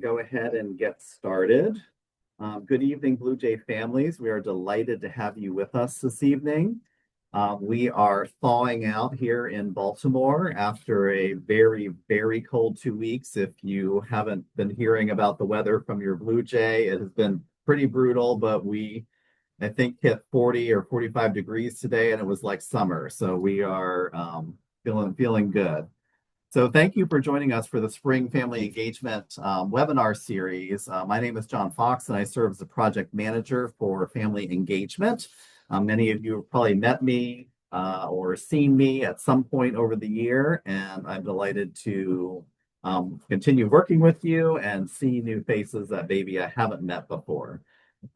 Go ahead and get started. Good evening, Blue Jay families. We are delighted to have you with us this evening. We are thawing out here in Baltimore after a very, very cold 2 weeks. If you haven't been hearing about the weather from your Blue Jay, it has been pretty brutal, but I think, hit 40 or 45 degrees today, and it was like summer. So we are feeling good. So thank you for joining us for the Spring Family Engagement webinar series. My name is John Fox, and I serve as the project manager for Family Engagement. Many of you have probably met me or seen me at some point over the year, and I'm delighted to continue working with you and see new faces that maybe I haven't met before.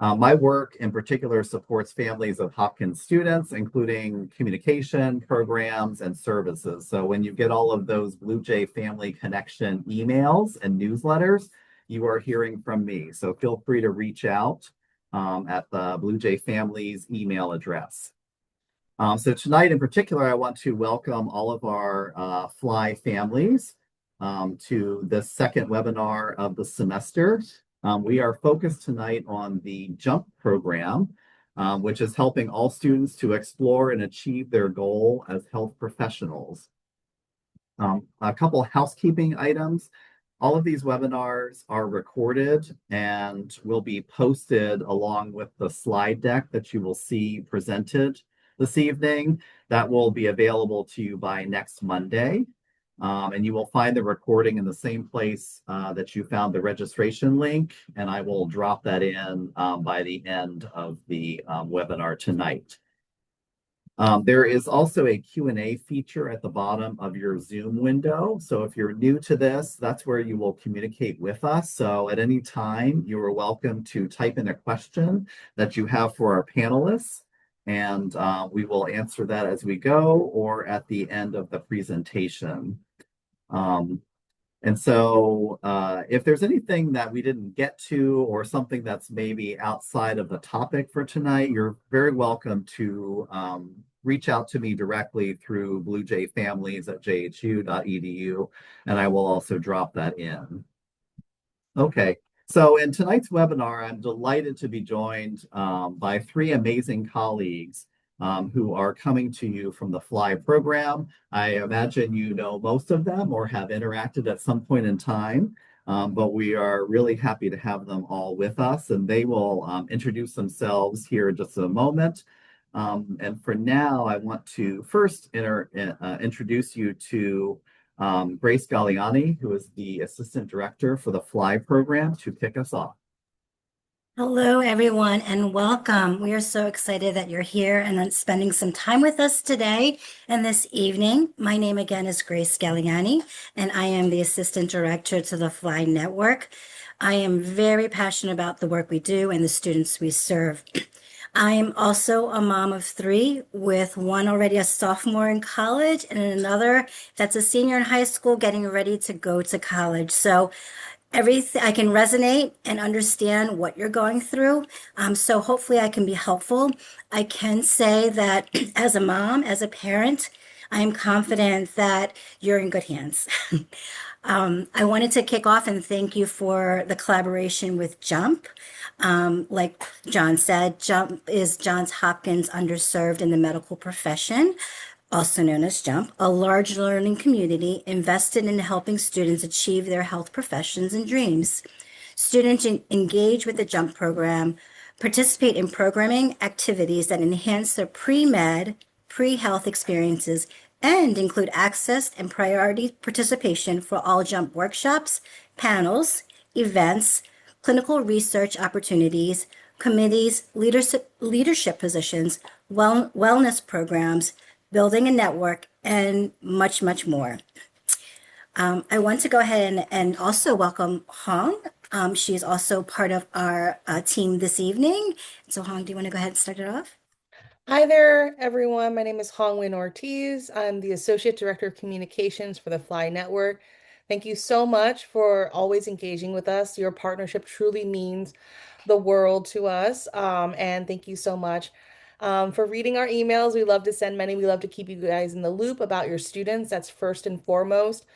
My work in particular supports families of Hopkins students, including communication, programs, and services. So when you get all of those Blue Jay Family Connection emails and newsletters, you are hearing from me. So feel free to reach out at the Blue Jay Family's email address. So tonight in particular, I want to welcome all of our FLI families to the second webinar of the semester. We are focused tonight on the JUMP program, which is helping all students to explore and achieve their goal as health professionals. A couple housekeeping items. All of these webinars are recorded and will be posted along with the slide deck that you will see presented this evening. That will be available to you by next Monday. And you will find the recording in the same place that you found the registration link, and I will drop that in by the end of the webinar tonight. There is also a Q&A feature at the bottom of your Zoom window. So if you're new to this, that's where you will communicate with us. So at any time, you are welcome to type in a question that you have for our panelists, and we will answer that as we go or at the end of the presentation. And so if there's anything that we didn't get to or something that's maybe outside of the topic for tonight, you're very welcome to reach out to me directly through bluejayfamilies@jhu.edu, and I will also drop that in. Okay, so in tonight's webinar, I'm delighted to be joined by three amazing colleagues who are coming to you from the FLI program. I imagine you know most of them or have interacted at some point in time, but we are really happy to have them all with us, and they will introduce themselves here in just a moment. And for now, I want to first introduce you to Grace Galliani, who is the Assistant Director for the FLI program, to kick us off. Hello, everyone, and welcome. We are so excited that you're here and spending some time with us today and this evening. My name again is Grace Galliani, and I am the Assistant Director to the FLI Network. I am very passionate about the work we do and the students we serve. I am also a mom of three, with one already a sophomore in college and another that's a senior in high school getting ready to go to college. So everything I can resonate and understand what you're going through. So hopefully I can be helpful. I can say that as a mom, as a parent, I am confident that you're in good hands. I wanted to kick off and thank you for the collaboration with JUMP. Like John said, JUMP is Johns Hopkins Underserved in the Medical Profession, also known as JUMP, a large learning community invested in helping students achieve their health professions and dreams. Students engage with the JUMP program, participate in programming activities that enhance their pre-med, pre-health experiences, and include access and priority participation for all JUMP workshops, panels, events, clinical research opportunities, committees, leadership positions, wellness programs, building a network, and much, much more. I want to go ahead and also welcome Hong. She is also part of our team this evening. So Hong, do you want to go ahead and start it off? Hi there, everyone. My name is Hongwin Ortiz. I'm the Associate Director of Communications for the FLI Network. Thank you so much for always engaging with us. Your partnership truly means the world to us. And thank you so much for reading our emails. We love to send many. We love to keep you guys in the loop about your students. That's first and foremost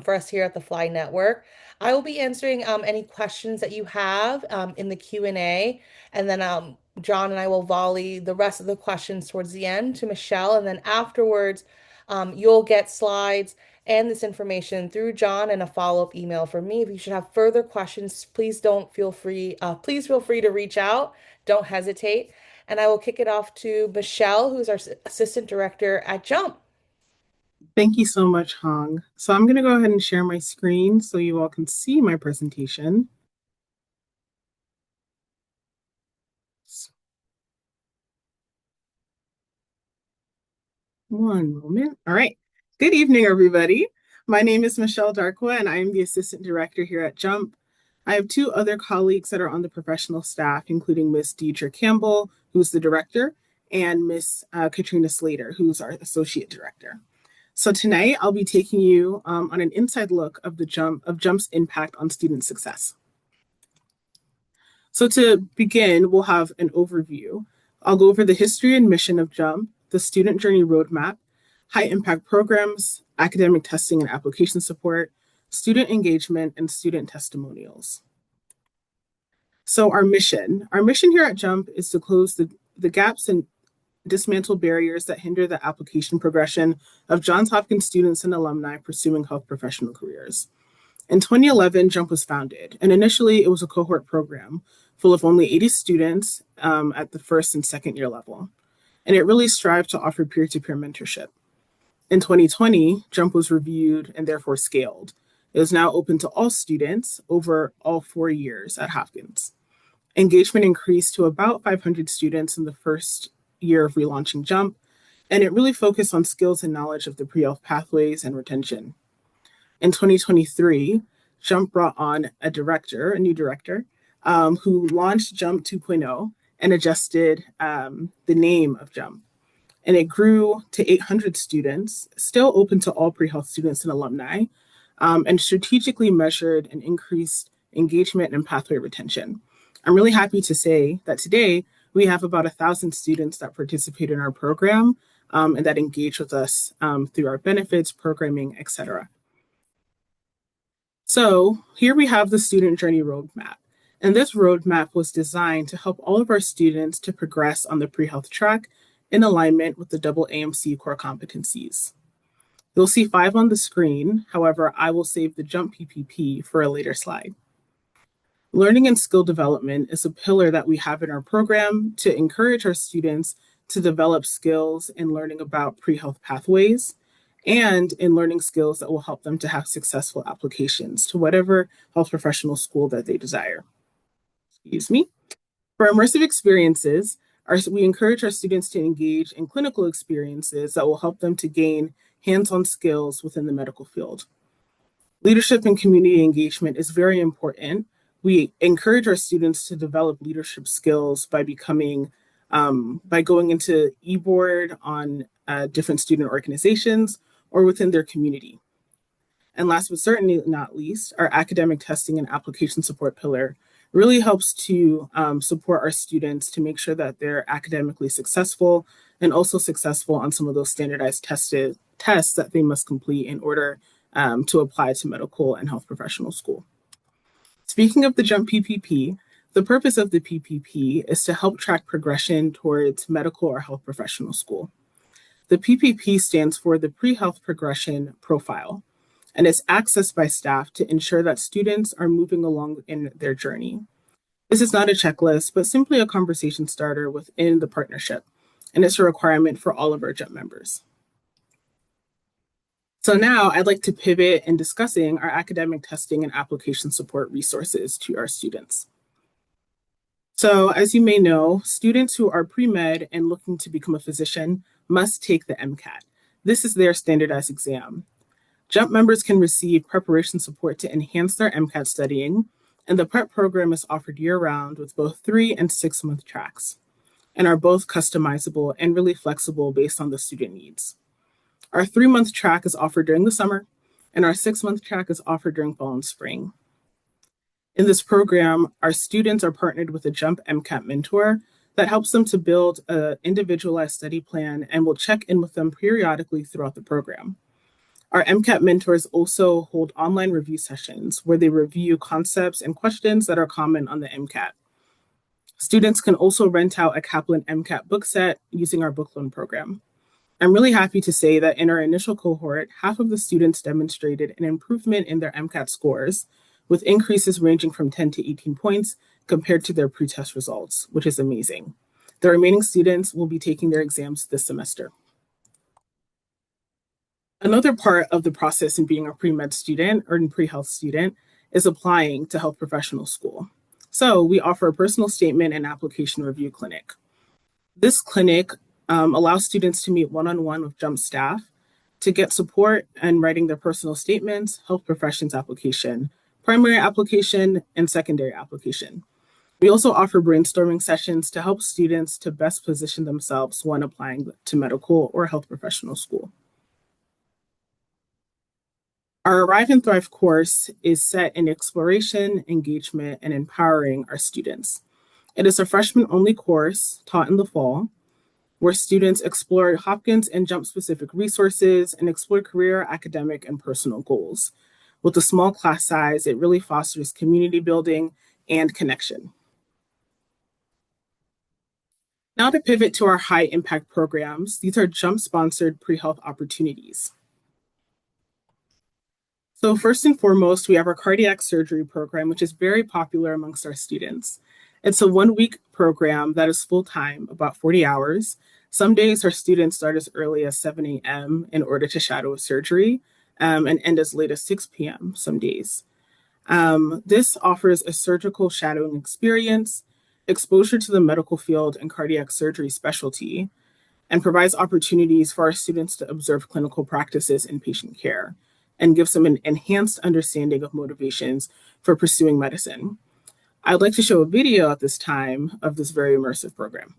for us here at the Fly Network. I will be answering any questions that you have in the Q&A, and then John and I will volley the rest of the questions towards the end to Michelle, and then afterwards, you'll get slides and this information through John and a follow-up email from me. If you should have further questions, please feel free to reach out. Don't hesitate. And I will kick it off to Michelle, who's our assistant director at Jump. Thank you so much, Hong. So I'm going to go ahead and share my screen so you all can see my presentation. One moment. All right. Good evening, everybody. My name is Michelle Darkwa, and I am the assistant director here at Jump. I have two other colleagues that are on the professional staff, including Miss Deidre Campbell, who's the director, and Miss Katrina Slater, who's our associate director. So tonight, I'll be taking you on an inside look of Jump's impact on student success. So to begin, we'll have an overview. I'll go over the history and mission of Jump, the student journey roadmap, high impact programs, academic testing and application support, student engagement, and student testimonials. So our mission here at Jump is to close the gaps and dismantle barriers that hinder the application progression of Johns Hopkins students and alumni pursuing health professional careers. In 2011, Jump was founded, and initially it was a cohort program full of only 80 students at the first and second year level. And it really strived to offer peer-to-peer mentorship. In 2020, Jump was reviewed and therefore scaled. It is now open to all students over all 4 years at Hopkins. Engagement increased to about 500 students in the first year of relaunching Jump, and it really focused on skills and knowledge of the pre-health pathways and retention. In 2023, Jump brought on a new director, who launched Jump 2.0 and adjusted the name of Jump. And it grew to 800 students, still open to all pre-health students and alumni, and strategically measured and increased engagement and pathway retention. I'm really happy to say that today we have about 1,000 students that participate in our program and that engage with us through our benefits, programming, etc. So here we have the student journey roadmap. And this roadmap was designed to help all of our students to progress on the pre-health track in alignment with the AAMC core competencies. You'll see 5 on the screen. However, I will save the Jump PPP for a later slide. Learning and skill development is a pillar that we have in our program to encourage our students to develop skills in learning about pre-health pathways and in learning skills that will help them to have successful applications to whatever health professional school that they desire. Excuse me. For immersive experiences, we encourage our students to engage in clinical experiences that will help them to gain hands-on skills within the medical field. Leadership and community engagement is very important. We encourage our students to develop leadership skills by going into e-board on different student organizations or within their community. And last but certainly not least, our academic testing and application support pillar really helps to support our students to make sure that they're academically successful and also successful on some of those standardized tests that they must complete in order to apply to medical and health professional school. Speaking of the Jump PPP, the purpose of the PPP is to help track progression towards medical or health professional school. The PPP stands for the Pre-Health Progression Profile, and it's accessed by staff to ensure that students are moving along in their journey. This is not a checklist, but simply a conversation starter within the partnership, and it's a requirement for all of our Jump members. So now I'd like to pivot in discussing our academic testing and application support resources to our students. So as you may know, students who are pre-med and looking to become a physician must take the MCAT. This is their standardized exam. Jump members can receive preparation support to enhance their MCAT studying, and the prep program is offered year-round with both 3- and 6-month tracks, and are both customizable and really flexible based on the student needs. Our 3-month track is offered during the summer, and our 6-month track is offered during fall and spring. In this program, our students are partnered with a Jump MCAT mentor that helps them to build an individualized study plan and will check in with them periodically throughout the program. Our MCAT mentors also hold online review sessions where they review concepts and questions that are common on the MCAT. Students can also rent out a Kaplan MCAT book set using our book loan program. I'm really happy to say that in our initial cohort, half of the students demonstrated an improvement in their MCAT scores, with increases ranging from 10 to 18 points compared to their pretest results, which is amazing. The remaining students will be taking their exams this semester. Another part of the process in being a pre-med student or in pre-health student is applying to health professional school. So we offer a personal statement and application review clinic. This clinic allows students to meet one-on-one with JUMP staff to get support in writing their personal statements, health professions application, primary application, and secondary application. We also offer brainstorming sessions to help students to best position themselves when applying to medical or health professional school. Our Arrive and Thrive course is set in exploration, engagement, and empowering our students. It is a freshman-only course taught in the fall, where students explore Hopkins and JUMP-specific resources and explore career, academic, and personal goals. With a small class size, it really fosters community building and connection. Now to pivot to our high-impact programs, these are JUMP-sponsored pre-health opportunities. So first and foremost, we have our cardiac surgery program, which is very popular amongst our students. It's a 1-week program that is full-time, about 40 hours. Some days our students start as early as 7 a.m. in order to shadow a surgery and end as late as 6 p.m. some days. This offers a surgical shadowing experience, exposure to the medical field and cardiac surgery specialty, and provides opportunities for our students to observe clinical practices in patient care, and gives them an enhanced understanding of motivations for pursuing medicine. I'd like to show a video at this time of this very immersive program.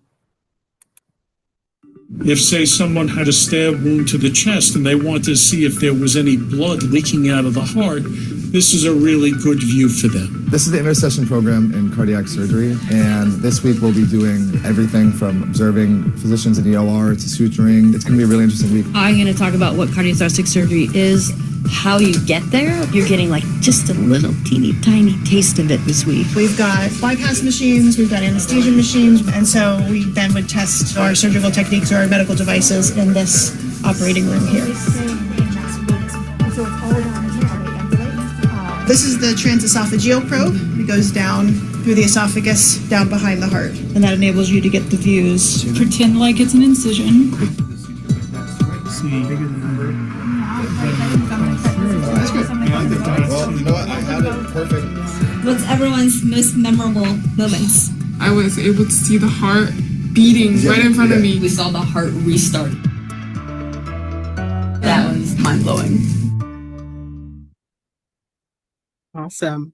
If, say, someone had a stab wound to the chest and they wanted to see if there was any blood leaking out of the heart, this is a really good view for them. This is the intercession program in cardiac surgery, and this week we'll be doing everything from observing physicians in ELR to suturing. It's going to be a really interesting week. I'm going to talk about what cardiothoracic surgery is, how you get there. You're getting like just a little teeny tiny taste of it this week. We've got bypass machines, we've got anesthesia machines, and so we then would test our surgical techniques or our medical devices in this operating room here. This is the transesophageal probe. It goes down through the esophagus, down behind the heart. And that enables you to get the views. Pretend like it's an incision. That's good. Well, you know what? I had it perfect. What's everyone's most memorable moments? I was able to see the heart beating right in front of me. We saw the heart restart. That was mind-blowing. Awesome.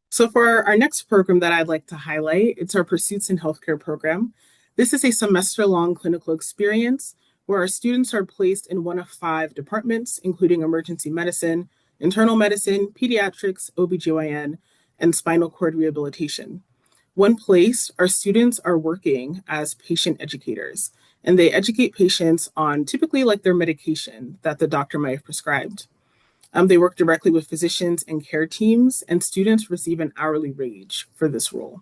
So for our next program that I'd like to highlight, it's our Pursuits in Healthcare program. This is a semester-long clinical experience where our students are placed in one of 5 departments, including emergency medicine, internal medicine, pediatrics, OBGYN, and spinal cord rehabilitation. When placed, our students are working as patient educators, and they educate patients on typically like their medication that the doctor might have prescribed. They work directly with physicians and care teams, and students receive an hourly wage for this role.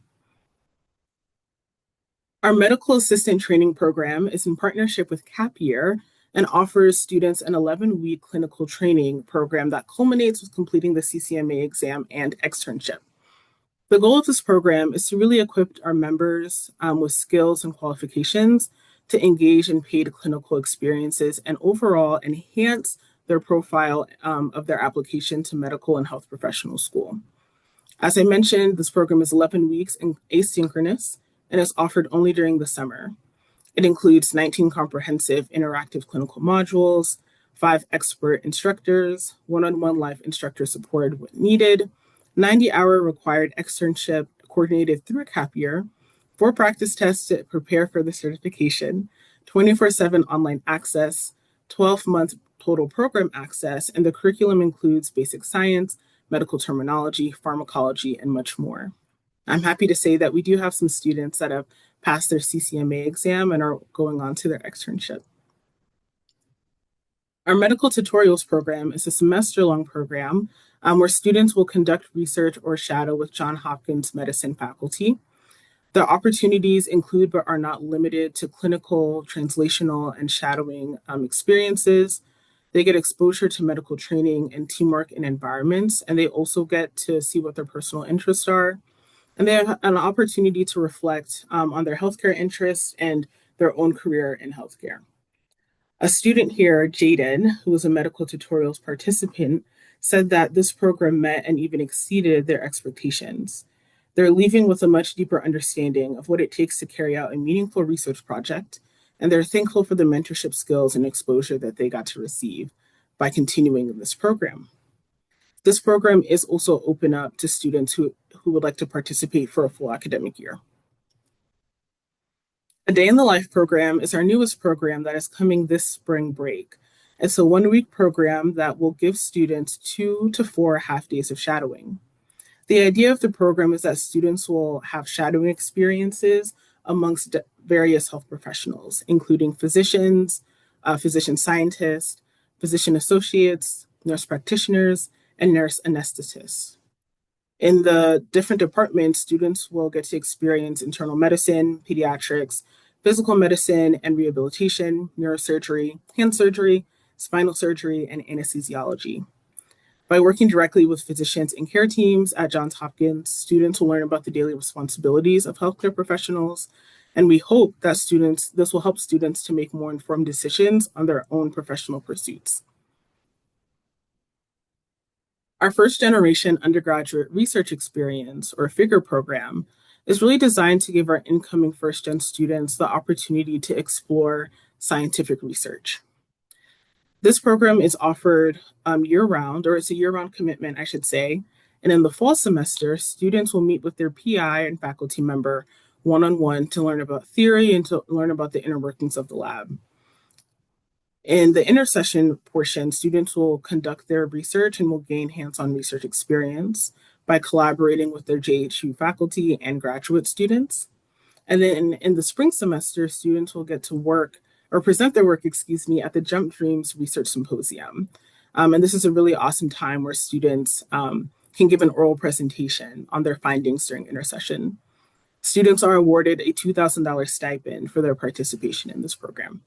Our medical assistant training program is in partnership with Cap Year and offers students an 11-week clinical training program that culminates with completing the CCMA exam and externship. The goal of this program is to really equip our members with skills and qualifications to engage in paid clinical experiences and overall enhance their profile of their application to medical and health professional school. As I mentioned, this program is 11 weeks and asynchronous and is offered only during the summer. It includes 19 comprehensive interactive clinical modules, 5 expert instructors, one-on-one live instructor support when needed, 90-hour required externship coordinated through a Cap Year, 4 practice tests to prepare for the certification, 24/7 online access, 12-month total program access, and the curriculum includes basic science, medical terminology, pharmacology, and much more. I'm happy to say that we do have some students that have passed their CCMA exam and are going on to their externship. Our medical tutorials program is a semester-long program where students will conduct research or shadow with Johns Hopkins medicine faculty. The opportunities include but are not limited to clinical, translational, and shadowing experiences. They get exposure to medical training and teamwork in environments, and they also get to see what their personal interests are. And they have an opportunity to reflect on their healthcare interests and their own career in healthcare. A student here, Jaden, who was a medical tutorials participant, said that this program met and even exceeded their expectations. They're leaving with a much deeper understanding of what it takes to carry out a meaningful research project, and they're thankful for the mentorship skills and exposure that they got to receive by continuing in this program. This program is also open up to students who would like to participate for a full academic year. A Day in the Life program is our newest program that is coming this spring break. It's a 1-week program that will give students 2 to 4 half days of shadowing. The idea of the program is that students will have shadowing experiences amongst various health professionals, including physicians, physician scientists, physician associates, nurse practitioners, and nurse anesthetists. In the different departments, students will get to experience internal medicine, pediatrics, physical medicine and rehabilitation, neurosurgery, hand surgery, spinal surgery, and anesthesiology. By working directly with physicians and care teams at Johns Hopkins, students will learn about the daily responsibilities of healthcare professionals, and we hope that this will help students to make more informed decisions on their own professional pursuits. Our first generation undergraduate research experience, or FIGURE program, is really designed to give our incoming first-gen students the opportunity to explore scientific research. This program is offered year-round, or it's a year-round commitment, I should say. And in the fall semester, students will meet with their PI and faculty member one-on-one to learn about theory and to learn about the inner workings of the lab. In the intersession portion, students will conduct their research and will gain hands-on research experience by collaborating with their JHU faculty and graduate students. And then in the spring semester, students will get to work or present their work, at the Jump Dreams Research Symposium. And this is a really awesome time where students can give an oral presentation on their findings during intersession. Students are awarded a $2,000 stipend for their participation in this program.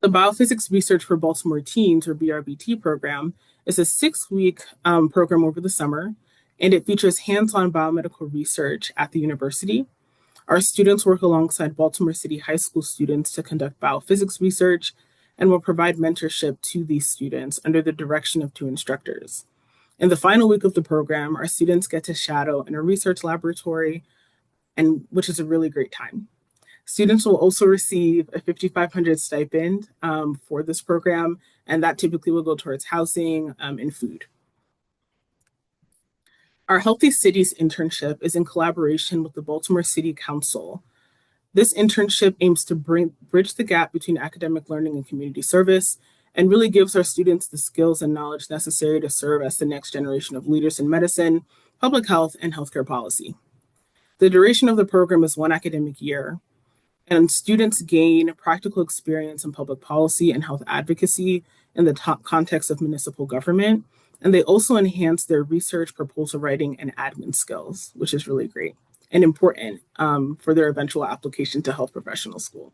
The Biophysics Research for Baltimore Teens, or BRBT program, is a 6-week program over the summer, and it features hands-on biomedical research at the university. Our students work alongside Baltimore City High School students to conduct biophysics research and will provide mentorship to these students under the direction of 2 instructors. In the final week of the program, our students get to shadow in a research laboratory, which is a really great time. Students will also receive a $5,500 stipend for this program, and that typically will go towards housing and food. Our Healthy Cities internship is in collaboration with the Baltimore City Council. This internship aims to bridge the gap between academic learning and community service, and really gives our students the skills and knowledge necessary to serve as the next generation of leaders in medicine, public health, and healthcare policy. The duration of the program is 1 academic year, and students gain practical experience in public policy and health advocacy in the context of municipal government. And they also enhance their research, proposal writing, and admin skills, which is really great and important for their eventual application to health professional school.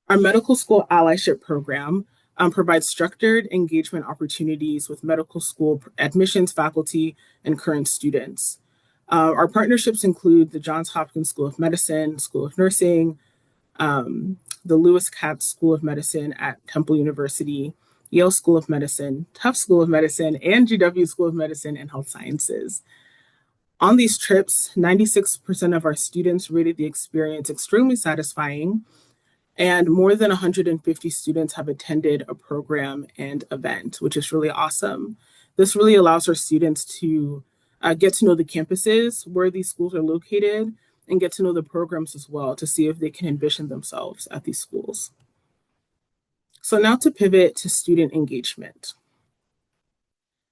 Our medical school allyship program provides structured engagement opportunities with medical school admissions faculty and current students. Our partnerships include the Johns Hopkins School of Medicine, School of Nursing, the Lewis Katz School of Medicine at Temple University, Yale School of Medicine, Tufts School of Medicine, and GW School of Medicine and Health Sciences. On these trips, 96% of our students rated the experience extremely satisfying, and more than 150 students have attended a program and event, which is really awesome. This really allows our students to get to know the campuses where these schools are located and get to know the programs as well to see if they can envision themselves at these schools. So now to pivot to student engagement.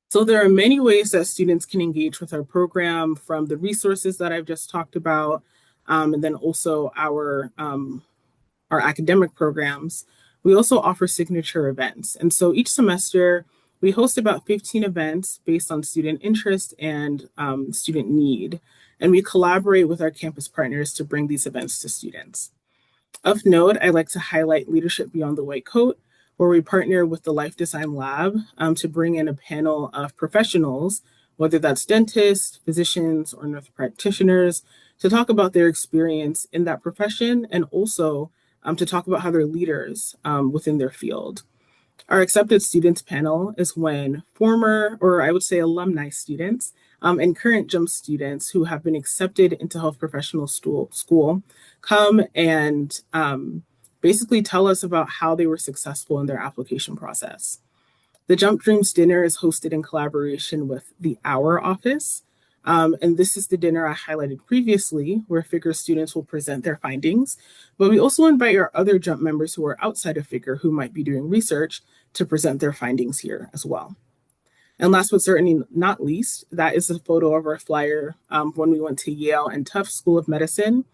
So there are many ways that students can engage with our program, from the resources that I've just talked about, and then also our academic programs. We also offer signature events. And so each semester, we host about 15 events based on student interest and student need. And we collaborate with our campus partners to bring these events to students. Of note, I'd like to highlight Leadership Beyond the White Coat, where we partner with the Life Design Lab to bring in a panel of professionals, whether that's dentists, physicians, or nurse practitioners, to talk about their experience in that profession, and also to talk about how they're leaders within their field. Our accepted students panel is when former, or I would say alumni students, and current JUMP students who have been accepted into health professional school come and basically tell us about how they were successful in their application process. The Jump Dreams dinner is hosted in collaboration with the Hour office. And this is the dinner I highlighted previously, where Figure students will present their findings. But we also invite our other JUMP members who are outside of Figure, who might be doing research, to present their findings here as well. And last but certainly not least, that is a photo of our flyer when we went to Yale and Tufts School of Medicine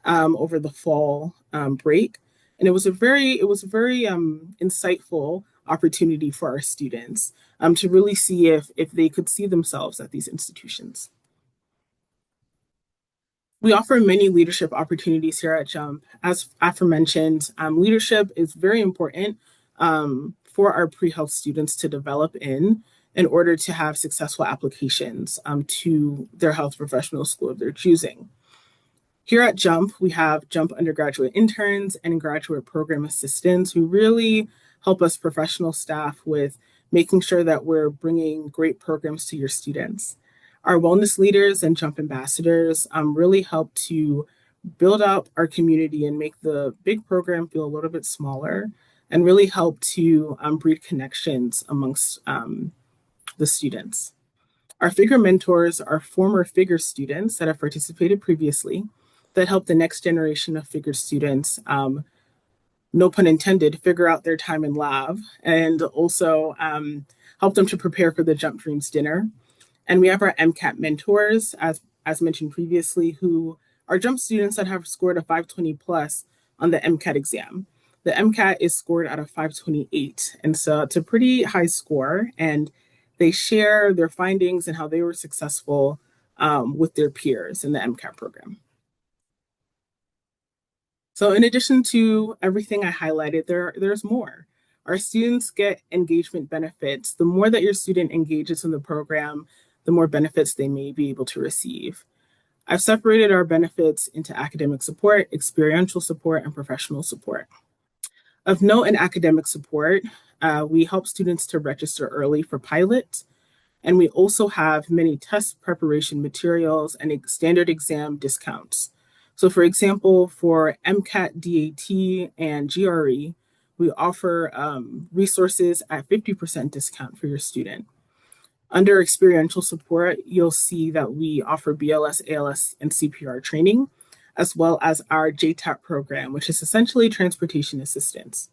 over the fall break. And it was a very insightful opportunity for our students to really see if they could see themselves at these institutions. We offer many leadership opportunities here at JUMP. As aforementioned, leadership is very important for our pre-health students to develop in order to have successful applications to their health professional school of their choosing. Here at JUMP, we have JUMP undergraduate interns and graduate program assistants who really help us professional staff with making sure that we're bringing great programs to your students. Our wellness leaders and JUMP ambassadors really help to build up our community and make the big program feel a little bit smaller, and really help to breed connections amongst the students. Our Figure mentors are former Figure students that have participated previously that help the next generation of Figure students, no pun intended, figure out their time in lab, and also help them to prepare for the Jump Dreams dinner. And we have our MCAT mentors, as mentioned previously, who are JUMP students that have scored a 520 plus on the MCAT exam. The MCAT is scored out of 528, and so it's a pretty high score, and they share their findings and how they were successful with their peers in the MCAT program. So in addition to everything I highlighted, there's more. Our students get engagement benefits. The more that your student engages in the program, the more benefits they may be able to receive. I've separated our benefits into academic support, experiential support, and professional support. Of note in academic support, we help students to register early for pilots, and we also have many test preparation materials and standard exam discounts. So for example, for MCAT, DAT, and GRE, we offer resources at 50% discount for your student. Under experiential support, you'll see that we offer BLS, ALS, and CPR training, as well as our JTAP program, which is essentially transportation assistance.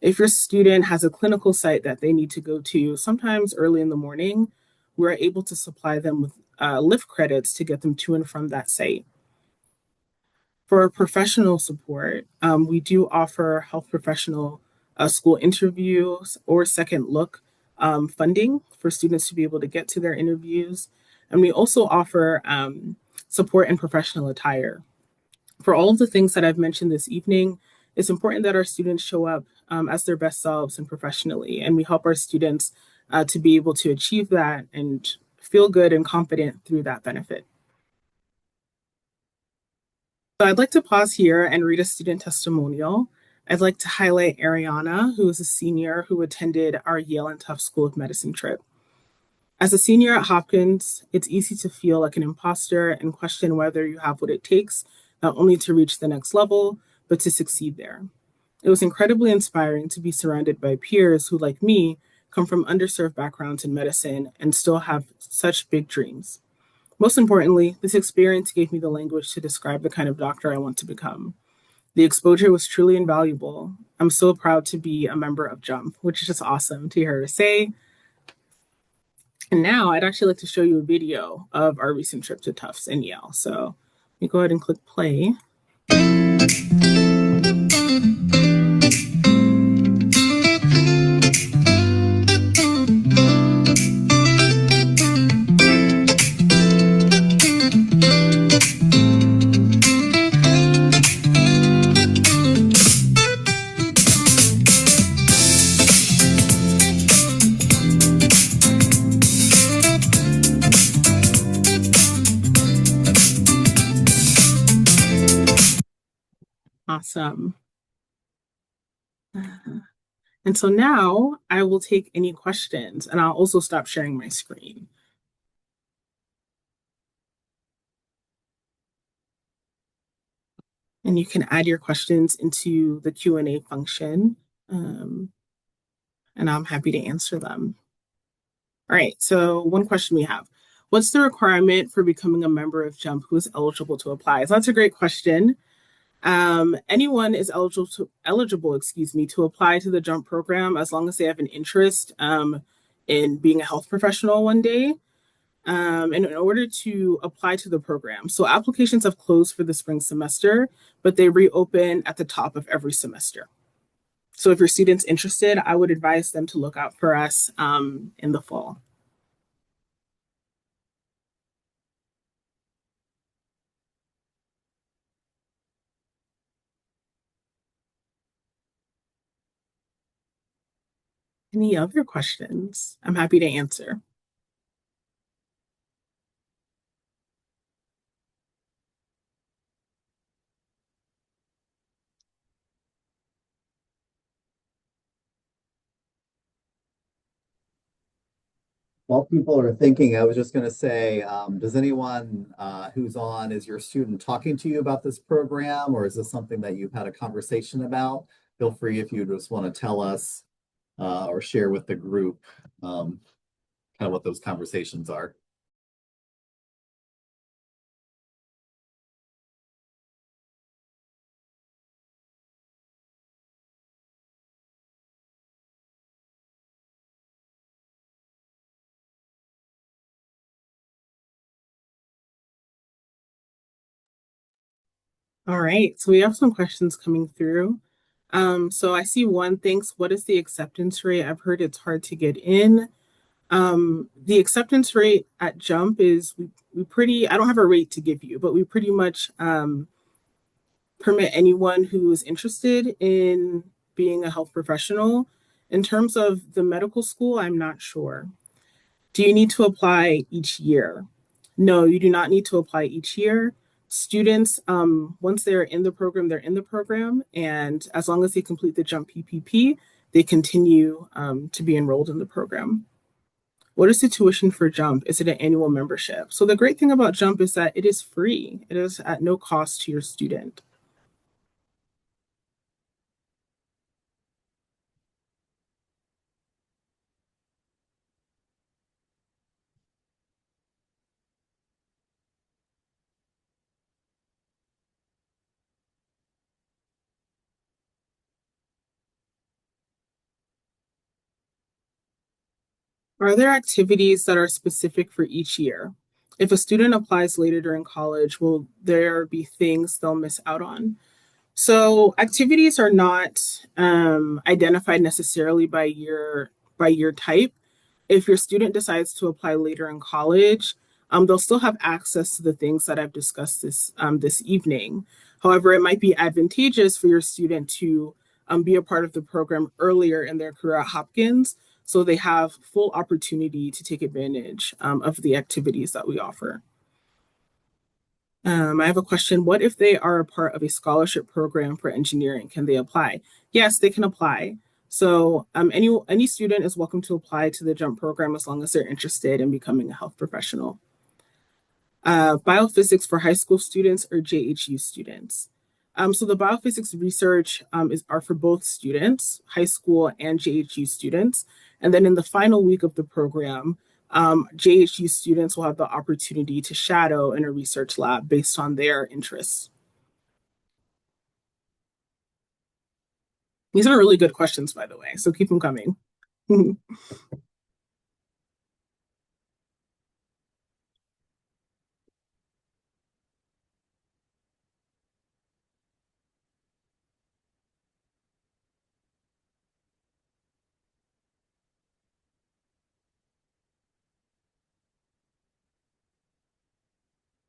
If your student has a clinical site that they need to go to, sometimes early in the morning, we're able to supply them with Lyft credits to get them to and from that site. For professional support, we do offer health professional school interviews or second look funding for students to be able to get to their interviews. And we also offer support in professional attire. For all of the things that I've mentioned this evening, it's important that our students show up as their best selves and professionally, and we help our students to be able to achieve that and feel good and confident through that benefit. So I'd like to pause here and read a student testimonial. I'd like to highlight Ariana, who is a senior who attended our Yale and Tufts School of Medicine trip. As a senior at Hopkins, it's easy to feel like an imposter and question whether you have what it takes, not only to reach the next level, but to succeed there. It was incredibly inspiring to be surrounded by peers who, like me, come from underserved backgrounds in medicine and still have such big dreams. Most importantly, this experience gave me the language to describe the kind of doctor I want to become. The exposure was truly invaluable. I'm so proud to be a member of JUMP, which is just awesome to hear her say. And now I'd actually like to show you a video of our recent trip to Tufts and Yale. So let me go ahead and click play. Awesome. And so now I will take any questions, and I'll also stop sharing my screen. And you can add your questions into the Q&A function, and I'm happy to answer them. All right, so one question we have. What's the requirement for becoming a member of JUMP who is eligible to apply? So that's a great question. Anyone is eligible to apply to the JUMP program as long as they have an interest in being a health professional one day. And in order to apply to the program, so applications have closed for the spring semester, but they reopen at the top of every semester. So if your student's interested, I would advise them to look out for us in the fall. Any other questions? I'm happy to answer. While people are thinking, I was just going to say, does anyone who's on, is your student talking to you about this program, or is this something that you've had a conversation about? Feel free if you just want to tell us or share with the group kind of what those conversations are. All right, so we have some questions coming through. So I see one, thanks. What is the acceptance rate? I've heard it's hard to get in. The acceptance rate at JUMP is I don't have a rate to give you, but we pretty much permit anyone who is interested in being a health professional. In terms of the medical school, I'm not sure. Do you need to apply each year? No, you do not need to apply each year. Students, once they're in the program, they're in the program. And as long as they complete the JUMP PPP, they continue to be enrolled in the program. What is the tuition for JUMP? Is it an annual membership? So the great thing about JUMP is that it is free. It is at no cost to your student. Are there activities that are specific for each year? If a student applies later during college, will there be things they'll miss out on? So activities are not identified necessarily by year type. If your student decides to apply later in college, they'll still have access to the things that I've discussed this evening. However, it might be advantageous for your student to be a part of the program earlier in their career at Hopkins, so they have full opportunity to take advantage of the activities that we offer. I have a question. What if they are a part of a scholarship program for engineering? Can they apply? Yes, they can apply. So any student is welcome to apply to the JUMP program as long as they're interested in becoming a health professional. Biophysics for high school students or JHU students. So the biophysics research are for both students, high school and JHU students. And then in the final week of the program, JHU students will have the opportunity to shadow in a research lab based on their interests. These are really good questions, by the way, so keep them coming.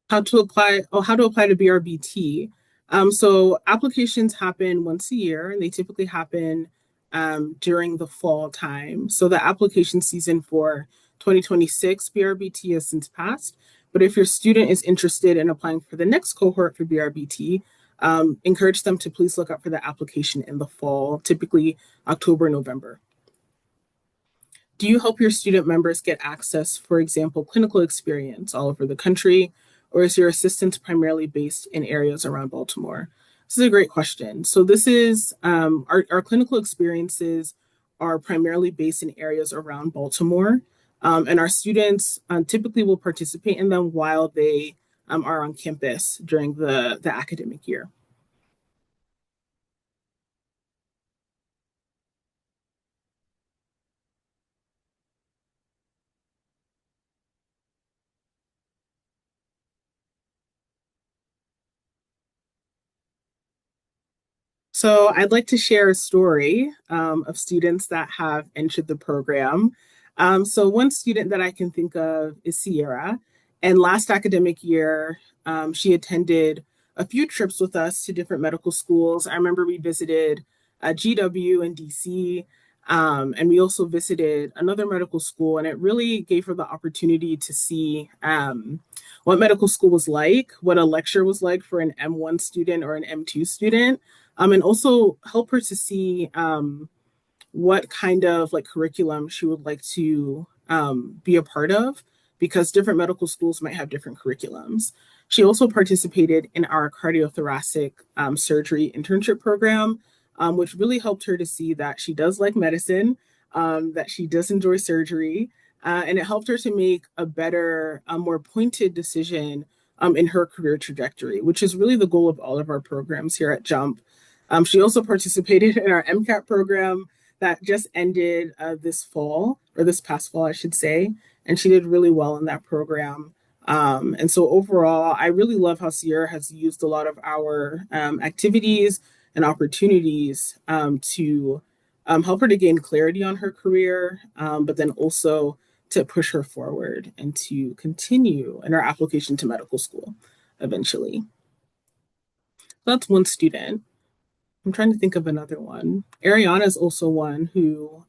How to apply to BRBT. So applications happen once a year, and they typically happen during the fall time. So the application season for 2026 BRBT has since passed. But if your student is interested in applying for the next cohort for BRBT, encourage them to please look up for the application in the fall, typically October, November. Do you help your student members get access, for example, clinical experience all over the country, or is your assistance primarily based in areas around Baltimore? This is a great question. So this is our clinical experiences are primarily based in areas around Baltimore, and our students typically will participate in them while they are on campus during the academic year. So I'd like to share a story of students that have entered the program. So one student that I can think of is Sierra. And last academic year, she attended a few trips with us to different medical schools. I remember we visited GW in DC, and we also visited another medical school. And it really gave her the opportunity to see what medical school was like, what a lecture was like for an M1 student or an M2 student, and also help her to see what kind of like curriculum she would like to be a part of, because different medical schools might have different curriculums. She also participated in our cardiothoracic surgery internship program, which really helped her to see that she does like medicine, that she does enjoy surgery, and it helped her to make a better, more pointed decision in her career trajectory, which is really the goal of all of our programs here at Jump. She also participated in our MCAT program that just ended this fall, or this past fall, I should say, and she did really well in that program. And so overall, I really love how Sierra has used a lot of our activities and opportunities to help her to gain clarity on her career, but then also to push her forward and to continue in her application to medical school eventually. That's one student. I'm trying to think of another one. Ariana is also one who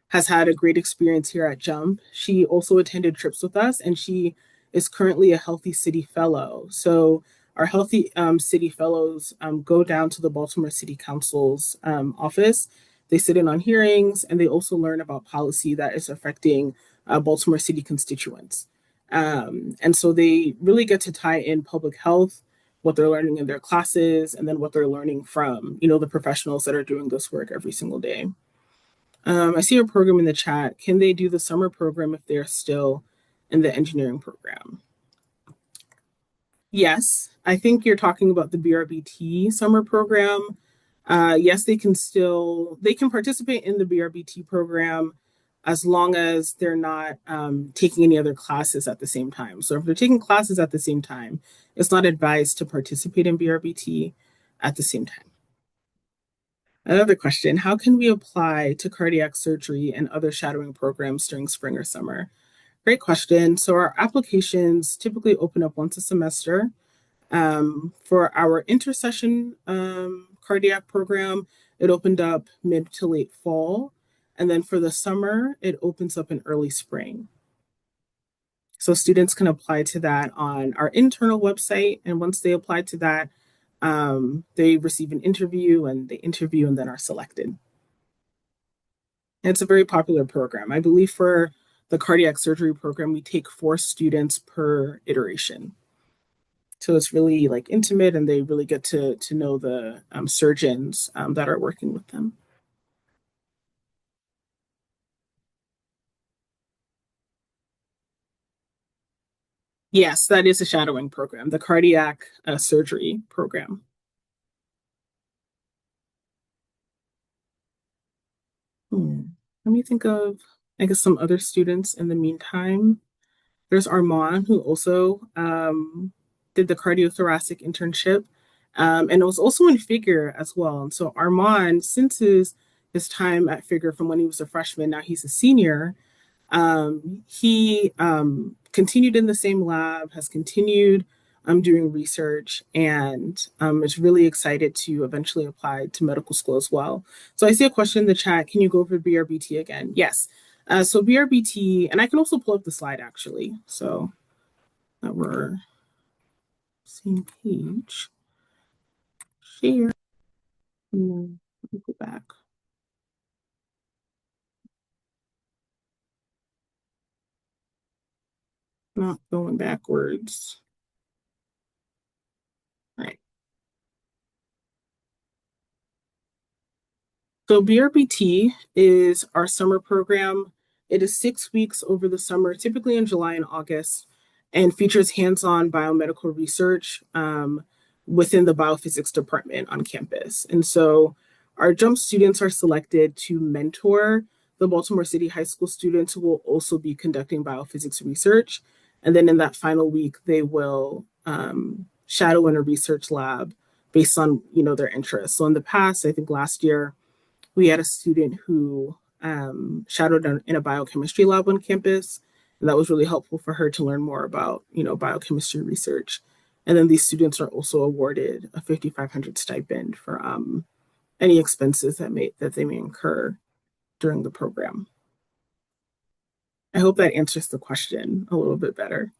has had a great experience here at Jump. She also attended trips with us, and she is currently a Healthy City Fellow. So our Healthy City Fellows go down to the Baltimore City Council's office. They sit in on hearings, and they also learn about policy that is affecting Baltimore City constituents. And so they really get to tie in public health, what they're learning in their classes, and then what they're learning from, the professionals that are doing this work every single day. I see a program in the chat. Can they do the summer program if they're still in the engineering program? Yes, I think you're talking about the BRBT summer program. Yes, they can participate in the BRBT program as long as they're not taking any other classes at the same time. So if they're taking classes at the same time, it's not advised to participate in BRBT at the same time. Another question, how can we apply to cardiac surgery and other shadowing programs during spring or summer? Great question. So our applications typically open up once a semester. For our intersession cardiac program, it opened up mid to late fall. And then for the summer, it opens up in early spring. So students can apply to that on our internal website. And once they apply to that, they receive an interview, and they interview and then are selected. And it's a very popular program. I believe for the cardiac surgery program, we take 4 students per iteration. So it's really like intimate, and they really get to know the surgeons that are working with them. Yes, that is a shadowing program, the cardiac surgery program. Let me think of, I guess, some other students in the meantime. There's Armand, who also did the cardiothoracic internship, and it was also in Figure as well. And so Armand, since his time at Figure from when he was a freshman, now he's a senior, he continued in the same lab, has continued doing research, and is really excited to eventually apply to medical school as well. So I see a question in the chat. Can you go over BRBT again? Yes. So BRBT, and I can also pull up the slide actually, so that we're same page. Share. And let me go back. Not going backwards. All right. So BRBT is our summer program. It is 6 weeks over the summer, typically in July and August, and features hands-on biomedical research within the biophysics department on campus. And so our JUMP students are selected to mentor the Baltimore City High School students who will also be conducting biophysics research. And then in that final week, they will shadow in a research lab based on their interests. So in the past, I think last year, we had a student who shadowed in a biochemistry lab on campus, and that was really helpful for her to learn more about, biochemistry research. And then these students are also awarded a $5,500 stipend for any expenses that they may incur during the program. I hope that answers the question a little bit better.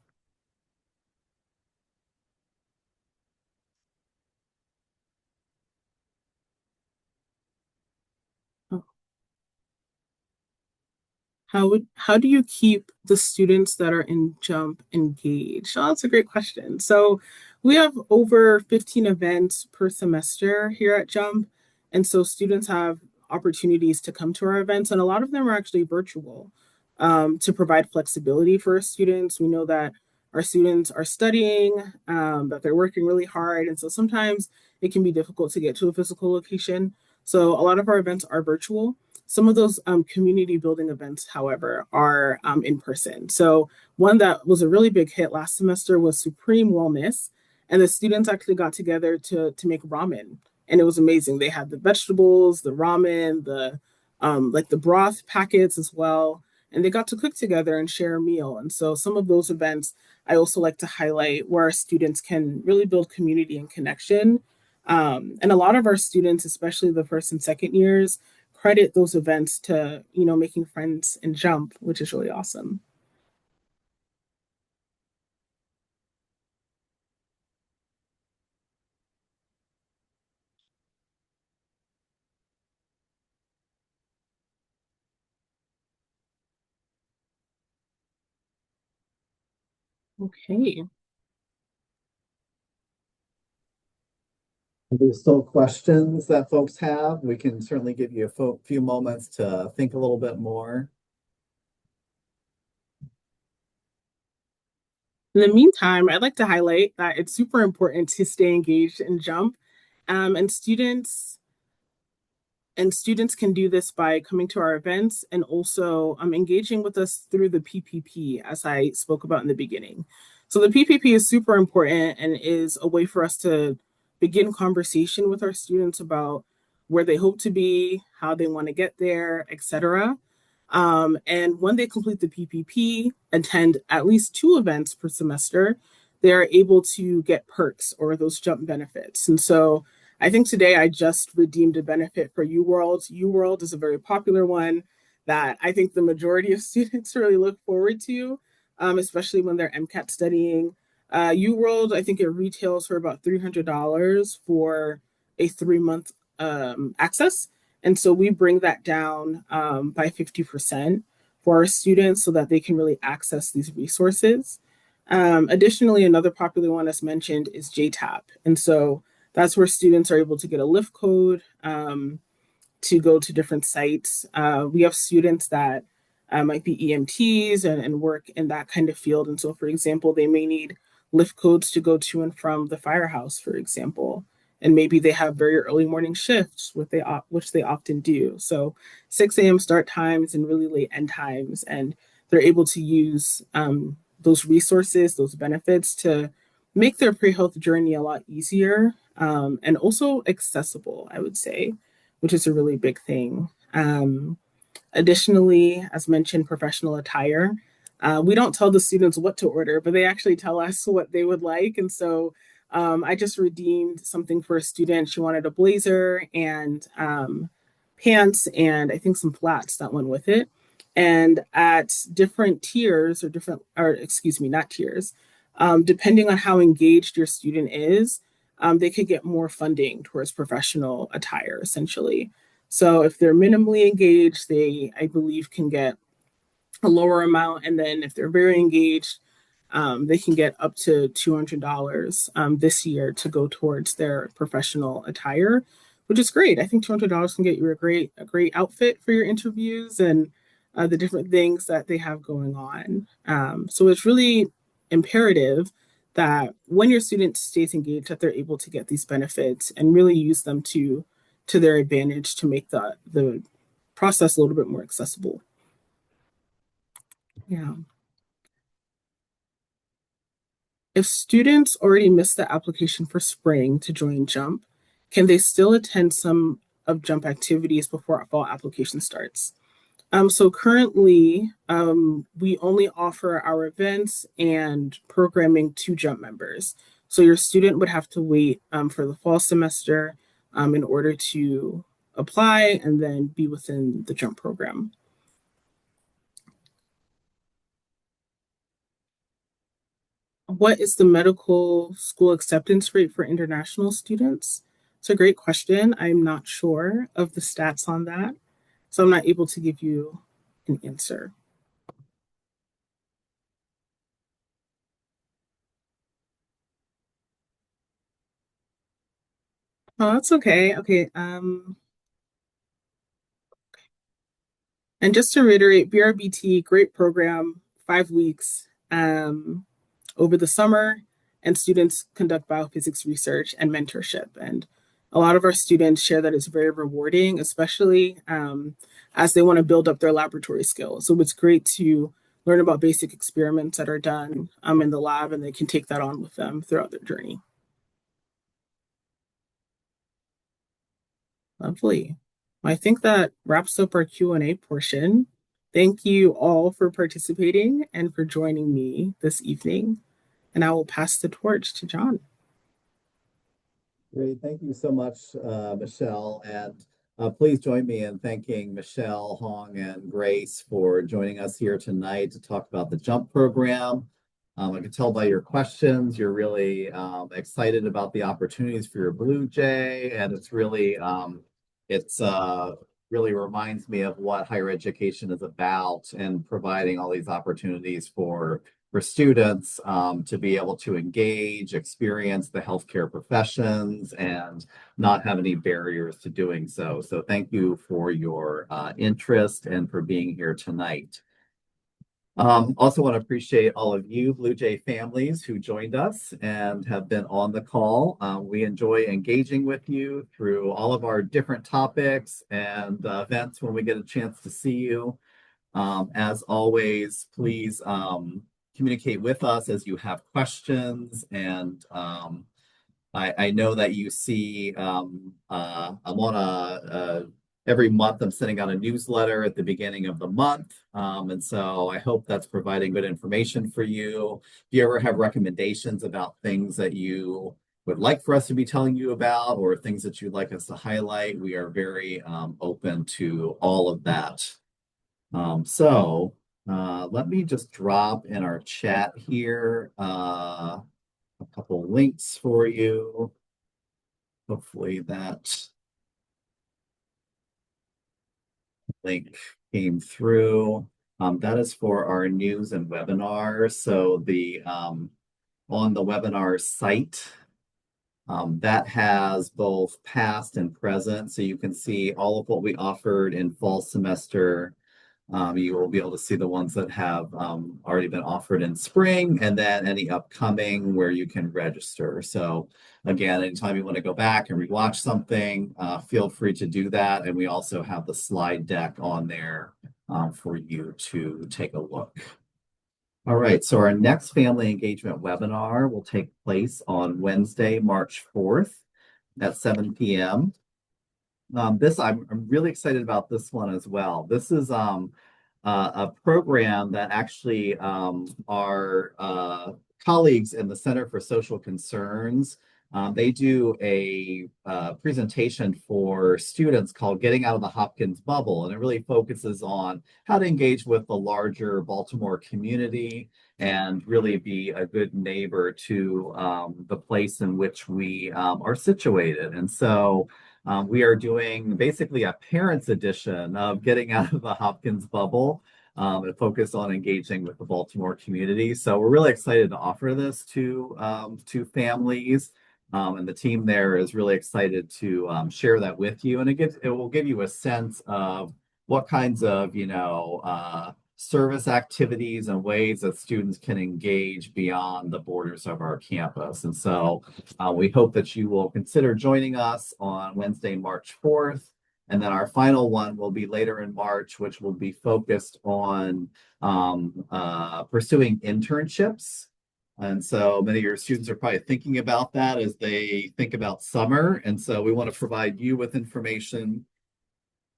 How do you keep the students that are in JUMP engaged? Oh, that's a great question. So we have over 15 events per semester here at JUMP. And so students have opportunities to come to our events, and a lot of them are actually virtual to provide flexibility for our students. We know that our students are studying, that they're working really hard. And so sometimes it can be difficult to get to a physical location. So a lot of our events are virtual. Some of those community building events, however, are in person. So one that was a really big hit last semester was Supreme Wellness. And the students actually got together to make ramen. And it was amazing. They had the vegetables, the ramen, the like the broth packets as well. And they got to cook together and share a meal. And so some of those events I also like to highlight where our students can really build community and connection. And a lot of our students, especially the first and second years, credit those events to, making friends in JUMP, which is really awesome. Okay. Are there still questions that folks have? We can certainly give you a few moments to think a little bit more. In the meantime, I'd like to highlight that it's super important to stay engaged in JUMP, and students can do this by coming to our events and also engaging with us through the PPP, as I spoke about in the beginning. So the PPP is super important and is a way for us to begin conversation with our students about where they hope to be, how they want to get there, etc. And when they complete the PPP, attend at least 2 events per semester, they're able to get perks or those JUMP benefits. And so I think today I just redeemed a benefit for UWorld. UWorld is a very popular one that I think the majority of students really look forward to, especially when they're MCAT studying. UWorld, I think it retails for about $300 for a 3-month access. And so we bring that down by 50% for our students so that they can really access these resources. Additionally, another popular one as mentioned is JTAP. And so that's where students are able to get a lift code to go to different sites. We have students that might be EMTs and work in that kind of field. And so, for example, they may need lift codes to go to and from the firehouse, for example. And maybe they have very early morning shifts, which they often do. So 6 a.m. start times and really late end times. And they're able to use those resources, those benefits to make their pre-health journey a lot easier and also accessible, I would say, which is a really big thing. Additionally, as mentioned, professional attire. We don't tell the students what to order, but they actually tell us what they would like. And so I just redeemed something for a student. She wanted a blazer and pants and I think some flats that went with it. And at different tiers or excuse me, not tiers, depending on how engaged your student is, they could get more funding towards professional attire, essentially. So if they're minimally engaged, they, I believe, can get a lower amount. And then if they're very engaged, they can get up to $200 this year to go towards their professional attire, which is great. I think $200 can get you a great outfit for your interviews and the different things that they have going on. So it's really imperative that when your student stays engaged, that they're able to get these benefits and really use them to their advantage to make the process a little bit more accessible. Yeah. If students already missed the application for spring to join JUMP, can they still attend some of JUMP activities before fall application starts? So currently, we only offer our events and programming to JUMP members. So your student would have to wait for the fall semester in order to apply and then be within the JUMP program. What is the medical school acceptance rate for international students? It's a great question. I'm not sure of the stats on that, so I'm not able to give you an answer. Oh, that's okay. Okay. And just to reiterate, BRBT, great program, 5 weeks over the summer, and students conduct biophysics research and mentorship. And a lot of our students share that it's very rewarding, especially as they want to build up their laboratory skills. So it's great to learn about basic experiments that are done in the lab, and they can take that on with them throughout their journey. Lovely. I think that wraps up our Q&A portion. Thank you all for participating and for joining me this evening. And I will pass the torch to John. Great. Thank you so much, Michelle. And please join me in thanking Michelle, Hong, and Grace for joining us here tonight to talk about the JUMP program. I can tell by your questions, you're really excited about the opportunities for your Blue Jay, and it's really really reminds me of what higher education is about and providing all these opportunities for students to be able to engage, experience the healthcare professions, and not have any barriers to doing so. So thank you for your interest and for being here tonight. Also want to appreciate all of you Blue Jay families who joined us and have been on the call. We enjoy engaging with you through all of our different topics and events when we get a chance to see you. As always, please communicate with us as you have questions. And I know that you see I'm on every month I'm sending out a newsletter at the beginning of the month. And so I hope that's providing good information for you. If you ever have recommendations about things that you would like for us to be telling you about or things that you'd like us to highlight, we are very open to all of that. Let me just drop in our chat here a couple links for you. Hopefully that link came through. That is for our news and webinars. So the on the webinar site, that has both past and present. So you can see all of what we offered in fall semester. You will be able to see the ones that have already been offered in spring and then any upcoming where you can register. So again, anytime you want to go back and rewatch something, feel free to do that. And we also have the slide deck on there for you to take a look. All right, so our next family engagement webinar will take place on Wednesday, March 4th at 7 p.m. I'm really excited about this one as well. This is a program that actually our colleagues in the Center for Social Concerns, they do a presentation for students called Getting Out of the Hopkins Bubble, and it really focuses on how to engage with the larger Baltimore community and really be a good neighbor to the place in which we are situated. And so we are doing basically a parents edition of Getting Out of the Hopkins Bubble, and focus on engaging with the Baltimore community. So we're really excited to offer this to families. And the team there is really excited to share that with you. And it will give you a sense of what kinds of, service activities and ways that students can engage beyond the borders of our campus. And so we hope that you will consider joining us on Wednesday, March 4th. And then our final one will be later in March, which will be focused on pursuing internships. And so many of your students are probably thinking about that as they think about summer. And so we want to provide you with information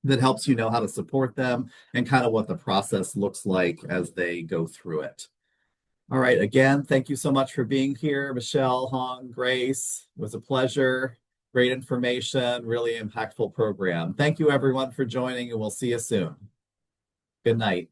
that helps you know how to support them and kind of what the process looks like as they go through it. All right, again, thank you so much for being here, Michelle, Hong, Grace. It was a pleasure. Great information, really impactful program. Thank you everyone for joining, and we'll see you soon. Good night.